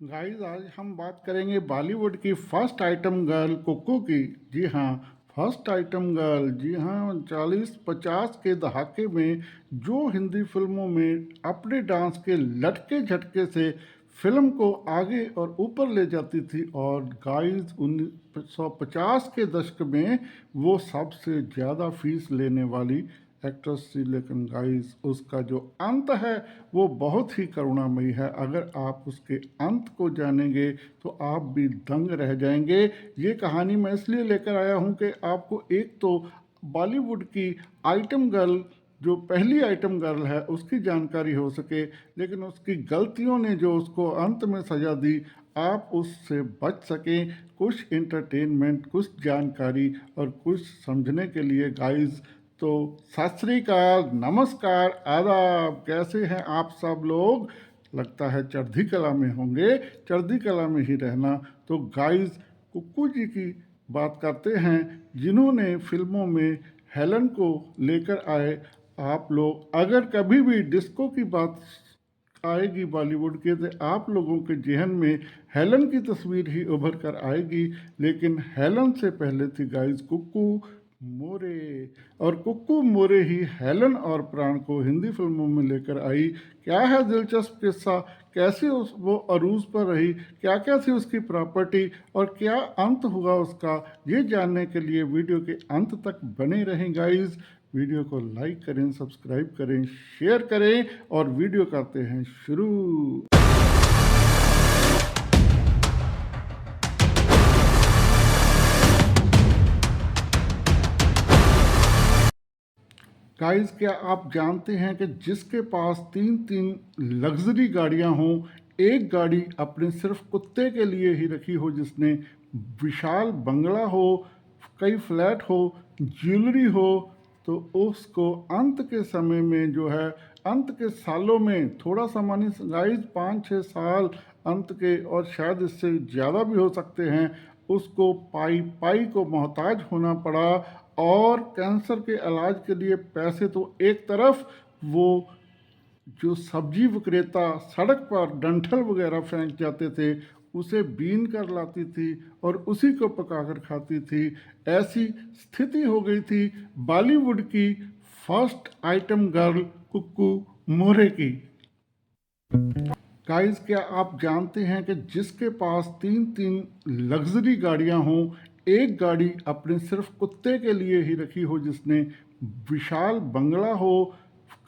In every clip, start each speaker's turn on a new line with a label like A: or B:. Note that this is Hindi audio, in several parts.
A: गाइस आज हम बात करेंगे बॉलीवुड की फर्स्ट आइटम गर्ल कुक्कू की। जी हाँ, फर्स्ट आइटम गर्ल। जी हाँ, 40-50 के दहाके में जो हिंदी फिल्मों में अपने डांस के लटके झटके से फिल्म को आगे और ऊपर ले जाती थी, और गाइस 1950 के दशक में वो सबसे ज़्यादा फीस लेने वाली एक्ट्रेस थी। लेकिन गाइस उसका जो अंत है वो बहुत ही करुणामयी है। अगर आप उसके अंत को जानेंगे तो आप भी दंग रह जाएंगे। ये कहानी मैं इसलिए लेकर आया हूँ कि आपको एक तो बॉलीवुड की आइटम गर्ल, जो पहली आइटम गर्ल है, उसकी जानकारी हो सके, लेकिन उसकी गलतियों ने जो उसको अंत में सजा दी, आप उससे बच सकें। कुछ इंटरटेनमेंट, कुछ जानकारी और कुछ समझने के लिए गाइस, तो सत श्री अकाल, नमस्कार, आदाब। कैसे हैं आप सब लोग? लगता है चढ़ती कला में होंगे। चढ़ती कला में ही रहना। तो गाइस, कुक्कू जी की बात करते हैं, जिन्होंने फिल्मों में हेलन को लेकर आए। आप लोग अगर कभी भी डिस्को की बात आएगी बॉलीवुड के, तो आप लोगों के जहन में हेलन की तस्वीर ही उभर कर आएगी। लेकिन हेलन से पहले थी गाइस कुक्कू मोरे, और कुक्कू मोरे ही हेलन और प्राण को हिंदी फिल्मों में लेकर आई। क्या है दिलचस्प किस्सा, कैसे वो अरूज पर रही, क्या क्या थी उसकी प्रॉपर्टी, और क्या अंत हुआ उसका, ये जानने के लिए वीडियो के अंत तक बने रहें गाइस। वीडियो को लाइक करें, सब्सक्राइब करें, शेयर करें, और वीडियो करते हैं शुरू। गाइस, क्या आप जानते हैं कि जिसके पास तीन तीन लग्जरी गाड़ियां हों, एक गाड़ी अपने सिर्फ कुत्ते के लिए ही रखी हो, जिसने विशाल बंगला हो, कई फ्लैट हो, ज्वेलरी हो, तो उसको अंत के समय में जो है, अंत के सालों में, थोड़ा सा मानी गाइस 5-6 साल अंत के, और शायद इससे ज़्यादा भी हो सकते हैं, उसको पाई पाई को मोहताज होना पड़ा। और कैंसर के इलाज के लिए पैसे तो एक तरफ, वो जो सब्जी विक्रेता सड़क पर डंठल वगैरह फेंक जाते थे, उसे बीन कर लाती थी और उसी को पकाकर खाती थी। ऐसी स्थिति हो गई थी बॉलीवुड की फर्स्ट आइटम गर्ल कुक्कू मोरे की। गाइस, क्या आप जानते हैं कि जिसके पास तीन तीन लग्जरी गाड़ियां हों, एक गाड़ी अपने सिर्फ कुत्ते के लिए ही रखी हो, जिसने विशाल बंगला हो,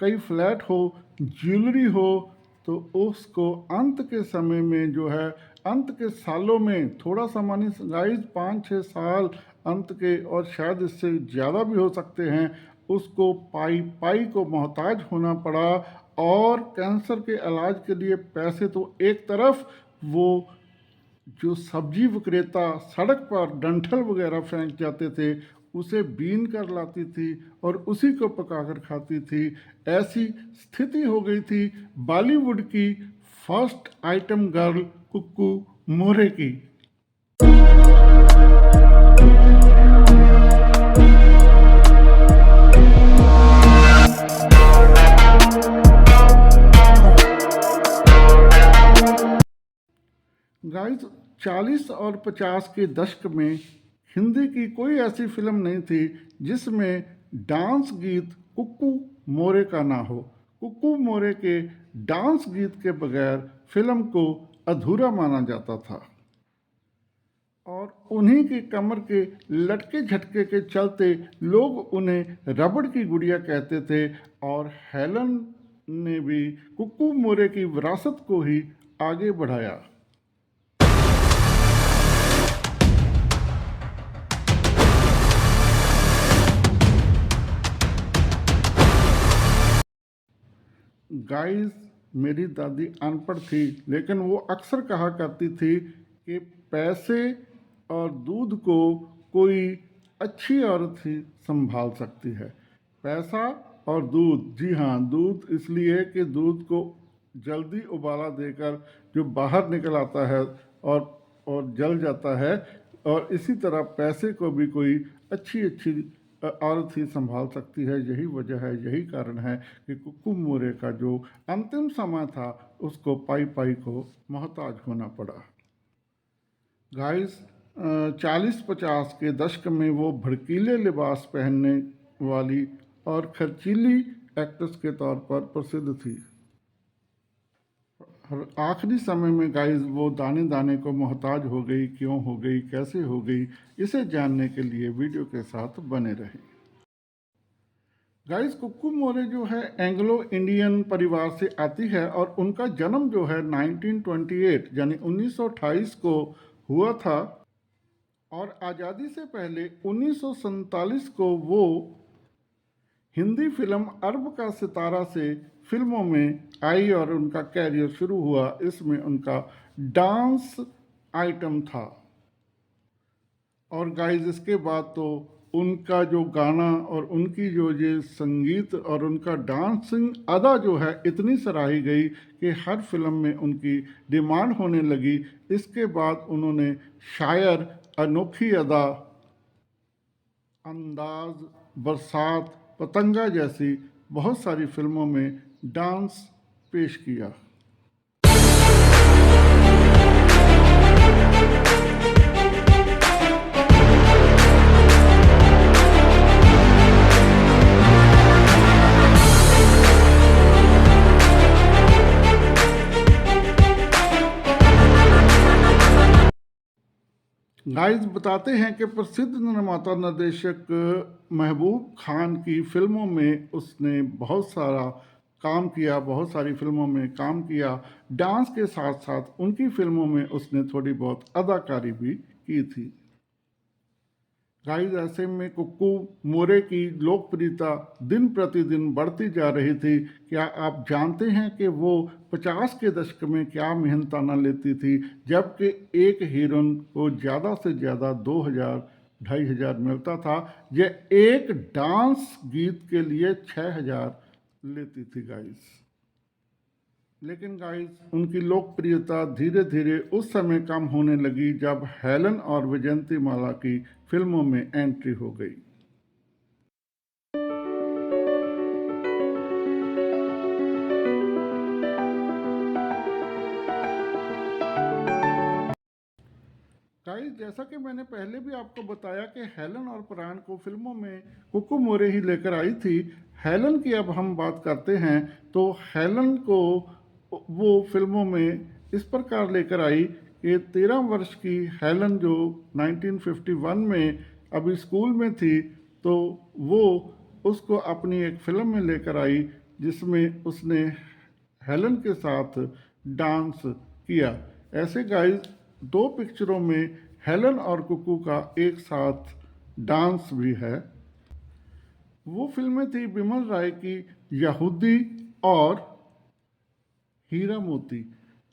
A: कई फ्लैट हो, ज्वेलरी हो, तो उसको अंत के समय में जो है, अंत के सालों में, थोड़ा सा मानी गाइस 5-6 साल अंत के, और शायद इससे ज़्यादा भी हो सकते हैं, उसको पाई पाई को मोहताज होना पड़ा। और कैंसर के इलाज के लिए पैसे तो एक तरफ, वो जो सब्जी विक्रेता सड़क पर डंठल वगैरह फेंक जाते थे, उसे बीन कर लाती थी और उसी को पकाकर खाती थी। ऐसी स्थिति हो गई थी बॉलीवुड की फर्स्ट आइटम गर्ल कुक्कू मोरे की। गाइस, 40 और 50 के दशक में हिंदी की कोई ऐसी फिल्म नहीं थी जिसमें डांस गीत कुक्कू मोरे का ना हो। कुक्कू मोरे के डांस गीत के बगैर फिल्म को अधूरा माना जाता था, और उन्हीं की कमर के लटके झटके के चलते लोग उन्हें रबड़ की गुड़िया कहते थे। और हेलन ने भी कुक्कू मोरे की विरासत को ही आगे बढ़ाया। गाइस, मेरी दादी अनपढ़ थी, लेकिन वो अक्सर कहा करती थी कि पैसे और दूध को कोई अच्छी औरत ही संभाल सकती है। पैसा और दूध, जी हाँ, दूध इसलिए कि दूध को जल्दी उबाला देकर जो बाहर निकल आता है और जल जाता है, और इसी तरह पैसे को भी कोई अच्छी अच्छी औरत ही संभाल सकती है। यही वजह है, यही कारण है कि कुक्कू मोरे का जो अंतिम समय था, उसको पाई पाई को मोहताज होना पड़ा। गाइस, 40-50 के दशक में वो भड़कीले लिबास पहनने वाली और खर्चीली एक्ट्रेस के तौर पर प्रसिद्ध थी। और आखिरी समय में गाइस वो दाने दाने को मोहताज हो गई, क्यों हो गई, कैसे हो गई, इसे जानने के लिए वीडियो के साथ बने रहें। गाइस, कुक्कू मोरे जो है एंग्लो इंडियन परिवार से आती है और उनका जन्म जो है 1928 यानी 1928 को हुआ था और आज़ादी से पहले 1947 को वो हिंदी फिल्म अरब का सितारा से फिल्मों में आई और उनका कैरियर शुरू हुआ। इसमें उनका डांस आइटम था और गाइस इसके बाद तो उनका जो गाना और उनकी जो ये संगीत और उनका डांसिंग अदा जो है इतनी सराही गई कि हर फिल्म में उनकी डिमांड होने लगी। इसके बाद उन्होंने शायर, अनोखी अदा, अंदाज, बरसात, पतंगा जैसी बहुत सारी फिल्मों में डांस पेश किया। गाइस बताते हैं कि प्रसिद्ध निर्माता निर्देशक महबूब खान की फिल्मों में उसने बहुत सारा काम किया, बहुत सारी फिल्मों में काम किया। डांस के साथ साथ उनकी फिल्मों में उसने थोड़ी बहुत अदाकारी भी की थी। गाइस ऐसे में कुक्कू मोरे की लोकप्रियता दिन प्रतिदिन बढ़ती जा रही थी। क्या आप जानते हैं कि वो 50 के दशक में क्या मेहनताना लेती थी, जबकि एक हीरोइन को ज़्यादा से ज़्यादा 2000 2500 मिलता था। यह एक डांस गीत के लिए 6000 लेती थी गाइस। लेकिन गाइस उनकी लोकप्रियता धीरे धीरे उस समय कम होने लगी जब हेलन और विजयंती माला की फिल्मों में एंट्री हो गई। गाइस जैसा कि मैंने पहले भी आपको बताया कि हेलन और प्राण को फिल्मों में कुक्कू मोरे ही लेकर आई थी। हेलन की अब हम बात करते हैं तो हेलन को वो फिल्मों में इस प्रकार लेकर आई कि 13 वर्ष की हेलन जो 1951 में अभी स्कूल में थी, तो वो उसको अपनी एक फिल्म में लेकर आई जिसमें उसने हेलन के साथ डांस किया। ऐसे गाइस 2 पिक्चरों में हेलन और कुक्कू का एक साथ डांस भी है। वो फिल्में थी बिमल राय की यहूदी और हीरा मोती।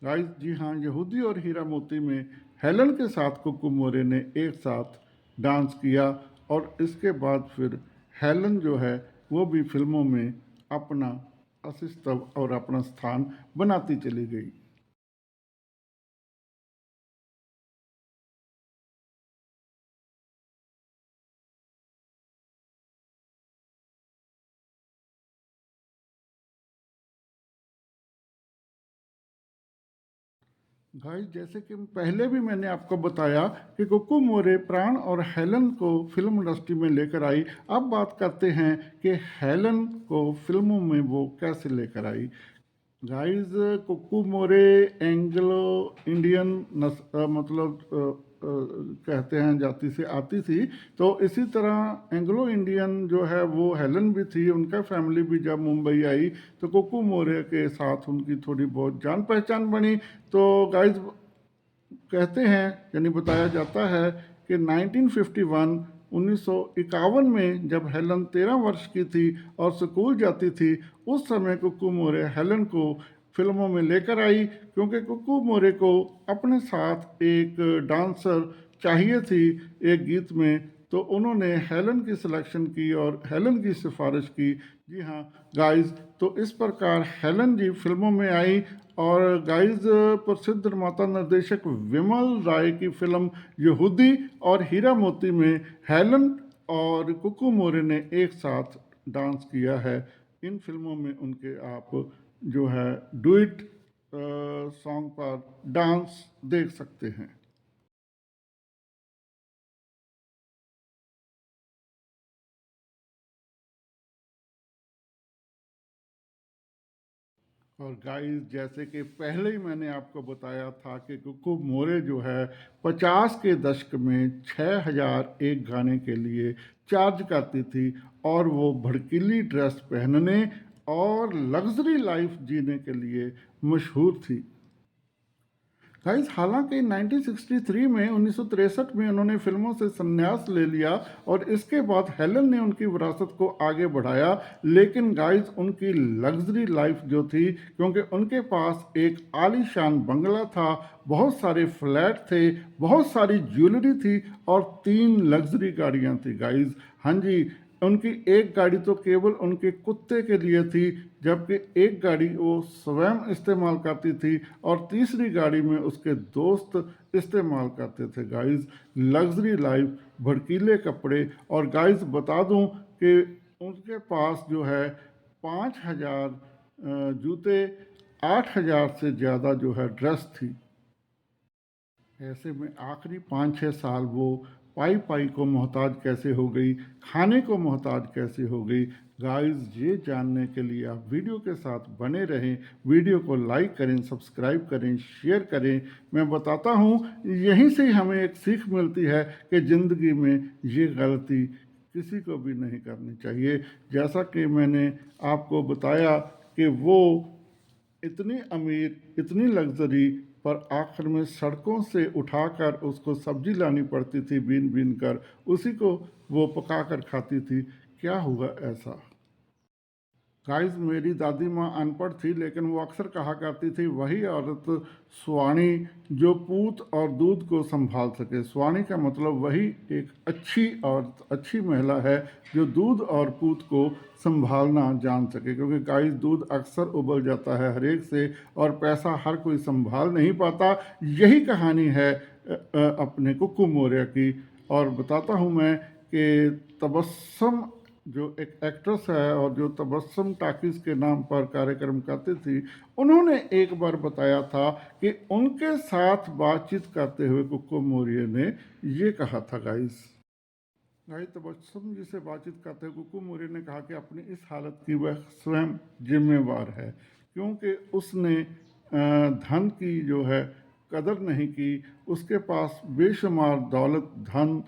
A: गाइस जी हाँ, यहूदी और हीरा मोती में हेलन के साथ कुक्कू मोरे ने एक साथ डांस किया और इसके बाद फिर हेलन जो है वो भी फिल्मों में अपना अस्तित्व और अपना स्थान बनाती चली गई। गाइस जैसे कि पहले भी मैंने आपको बताया कि कुक्कू मोरे प्राण और हेलन को फिल्म इंडस्ट्री में लेकर आई। अब बात करते हैं कि हेलन को फिल्मों में वो कैसे लेकर आई। गाइस कुक्कू मोरे एंग्लो इंडियन कहते हैं जाति से आती थी, तो इसी तरह एंग्लो इंडियन जो है वो हेलन भी थी। उनका फैमिली भी जब मुंबई आई तो कुक्कू मोरे के साथ उनकी थोड़ी बहुत जान पहचान बनी। तो गाइस कहते हैं यानी बताया जाता है कि 1951 में जब हेलन 13 वर्ष की थी और स्कूल जाती थी, उस समय कुक्कू मोरे हेलन को फिल्मों में लेकर आई, क्योंकि कुक्कू मोरे को अपने साथ एक डांसर चाहिए थी एक गीत में। तो उन्होंने हेलन की सिलेक्शन की और हेलन की सिफारिश की। जी हाँ गाइस, तो इस प्रकार हेलन जी फिल्मों में आई और गाइस प्रसिद्ध निर्माता निर्देशक विमल राय की फिल्म यहूदी और हीरा मोती में हेलन और कुक्कू मोरे ने एक साथ डांस किया है। इन फिल्मों में उनके आप जो है डुइट सॉन्ग पर डांस देख सकते हैं। और गाइस, जैसे कि पहले ही मैंने आपको बताया था कि कुकू मोरे जो है 50 के दशक में 6001 गाने के लिए चार्ज करती थी, और वो भड़कीली ड्रेस पहनने और लग्जरी लाइफ जीने के लिए मशहूर थी। गाइस, हालांकि 1963 में 1963 में उन्होंने फिल्मों से संन्यास ले लिया और इसके बाद हेलन ने उनकी विरासत को आगे बढ़ाया। लेकिन गाइस, उनकी लग्जरी लाइफ जो थी, क्योंकि उनके पास एक आलीशान बंगला था, बहुत सारे फ्लैट थे, बहुत सारी ज्वेलरी थी और 3 लग्जरी गाड़ियां थी गाइस। हाँ जी, उनकी एक गाड़ी तो केवल उनके कुत्ते के लिए थी, जबकि एक गाड़ी वो स्वयं इस्तेमाल करती थी और तीसरी गाड़ी में उसके दोस्त इस्तेमाल करते थे गाइस। लग्जरी लाइफ, भड़कीले कपड़े, और गाइस बता दूं कि उनके पास जो है 5,000 जूते, 8,000 से ज़्यादा जो है ड्रेस थी। ऐसे में आखिरी 5-6 साल वो पाई पाई को मोहताज कैसे हो गई, खाने को मोहताज कैसे हो गई। गाइस, ये जानने के लिए आप वीडियो के साथ बने रहें, वीडियो को लाइक करें, सब्सक्राइब करें, शेयर करें। मैं बताता हूँ, यहीं से हमें एक सीख मिलती है कि ज़िंदगी में ये गलती किसी को भी नहीं करनी चाहिए। जैसा कि मैंने आपको बताया कि वो इतनी अमीर, इतनी लग्जरी, पर आखिर में सड़कों से उठाकर उसको सब्जी लानी पड़ती थी बीन बीन कर, उसी को वो पका कर खाती थी। क्या हुआ ऐसा? गाइस, मेरी दादी माँ अनपढ़ थी, लेकिन वो अक्सर कहा करती थी, वही औरत स्वाणी जो पूत और दूध को संभाल सके। स्वाणी का मतलब वही एक अच्छी औरत, अच्छी महिला है जो दूध और पूत को संभालना जान सके। क्योंकि गाइस, दूध अक्सर उबल जाता है हर एक से, और पैसा हर कोई संभाल नहीं पाता। यही कहानी है अपने कुक्कू मौर्य की। और बताता हूँ मैं कि तबस्सुम जो एक एक्ट्रेस है और जो तबस्सुम टाकिज के नाम पर कार्यक्रम करती थी, उन्होंने एक बार बताया था कि उनके साथ बातचीत करते हुए कुक्कू मौर्य ने ये कहा था गाइस। गाइस, तबस्सुम जी से बातचीत करते हुए कुक्कू मौर्य ने कहा कि अपनी इस हालत की वह स्वयं जिम्मेवार है, क्योंकि उसने धन की जो है कदर नहीं की। उसके पास बेशुमार दौलत, धन,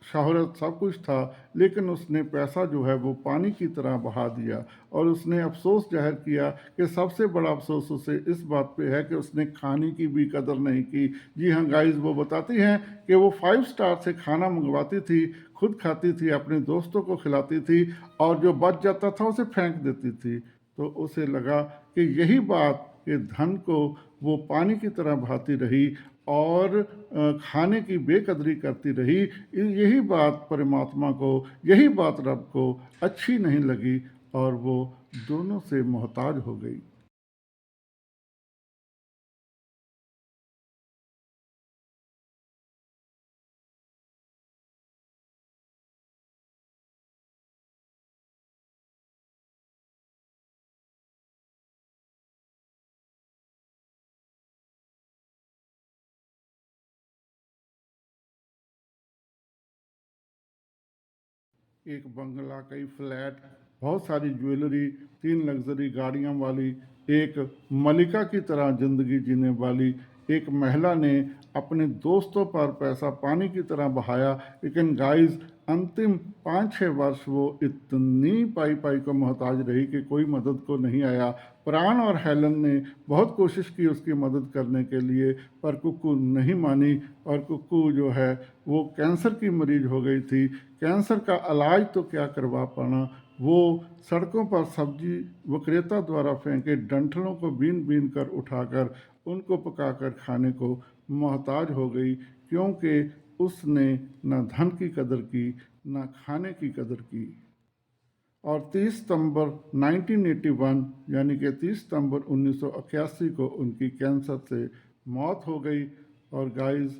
A: शोहरत, सब कुछ था, लेकिन उसने पैसा जो है वो पानी की तरह बहा दिया। और उसने अफसोस जाहिर किया कि सबसे बड़ा अफसोस उसे इस बात पे है कि उसने खाने की भी कदर नहीं की। जी हाँ गाइस, वो बताती हैं कि वो 5 स्टार से खाना मंगवाती थी, खुद खाती थी, अपने दोस्तों को खिलाती थी, और जो बच जाता था उसे फेंक देती थी। तो उसे लगा कि यही बात, कि धन को वो पानी की तरह बहाती रही और खाने की बेकदरी करती रही, यही बात परमात्मा को, यही बात रब को अच्छी नहीं लगी, और वो दोनों से मोहताज हो गई। एक बंगला, कई फ्लैट, बहुत सारी ज्वेलरी, 3 लग्जरी गाड़ियां वाली एक मलिका की तरह जिंदगी जीने वाली एक महिला ने अपने दोस्तों पर पैसा पानी की तरह बहाया। लेकिन गाइस, अंतिम 5-6 वर्ष वो इतनी पाई पाई को मोहताज रही कि कोई मदद को नहीं आया। प्राण और हेलन ने बहुत कोशिश की उसकी मदद करने के लिए, पर कुक्कू नहीं मानी, और कुक्कू जो है वो कैंसर की मरीज हो गई थी। कैंसर का इलाज तो क्या करवा पाना, वो सड़कों पर सब्जी विक्रेता द्वारा फेंके डंठलों को बीन बीन कर उठाकर उनको पकाकर खाने को मोहताज हो गई, क्योंकि उसने न धन की कदर की, न खाने की कदर की। और 30 सितंबर 1981, यानी कि 30 सितंबर 1981 को उनकी कैंसर से मौत हो गई। और गाइस,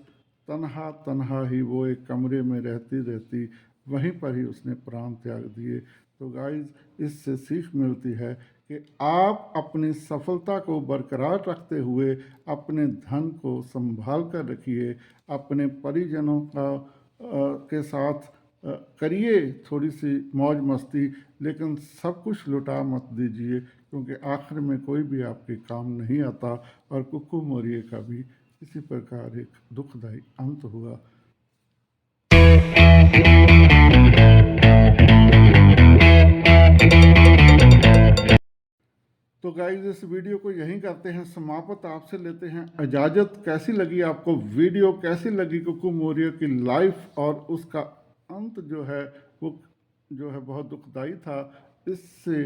A: तन्हा तन्हा ही वो एक कमरे में रहती रहती वहीं पर ही उसने प्राण त्याग दिए। तो गाइस, इससे सीख मिलती है कि आप अपनी सफलता को बरकरार रखते हुए अपने धन को संभाल कर रखिए, अपने परिजनों के साथ करिए थोड़ी सी मौज मस्ती, लेकिन सब कुछ लुटा मत दीजिए, क्योंकि आखिर में कोई भी आपके काम नहीं आता। और कुक्कू मौर्य का भी इसी प्रकार एक दुखदायी अंत हुआ। तो गाइस इस वीडियो को यहीं करते हैं समाप्त, आपसे लेते हैं इजाज़त। कैसी लगी आपको वीडियो, कैसी लगी कुक्कू मौर्य की लाइफ, और उसका अंत जो है वो जो है बहुत दुखदाई था, इससे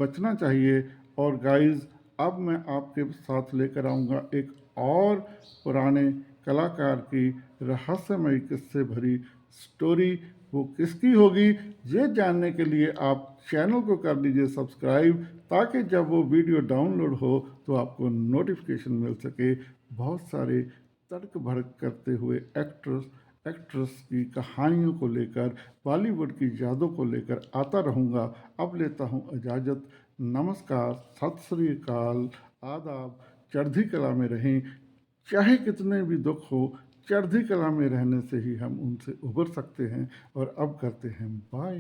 A: बचना चाहिए। और गाइस अब मैं आपके साथ लेकर आऊँगा एक और पुराने कलाकार की रहस्यमयी किस्से भरी स्टोरी। वो किसकी होगी ये जानने के लिए आप चैनल को कर लीजिए सब्सक्राइब, ताकि जब वो वीडियो डाउनलोड हो तो आपको नोटिफिकेशन मिल सके। बहुत सारे तर्क भड़क करते हुए एक्ट्रेस की कहानियों को लेकर, बॉलीवुड की यादों को लेकर आता रहूँगा। अब लेता हूँ इजाज़त। नमस्कार, सत श्री अकाल, आदाब। चढ़ती कला में रहें, चाहे कितने भी दुख हो, चढ़ती कला में रहने से ही हम उनसे उबर सकते हैं। और अब करते हैं बाय।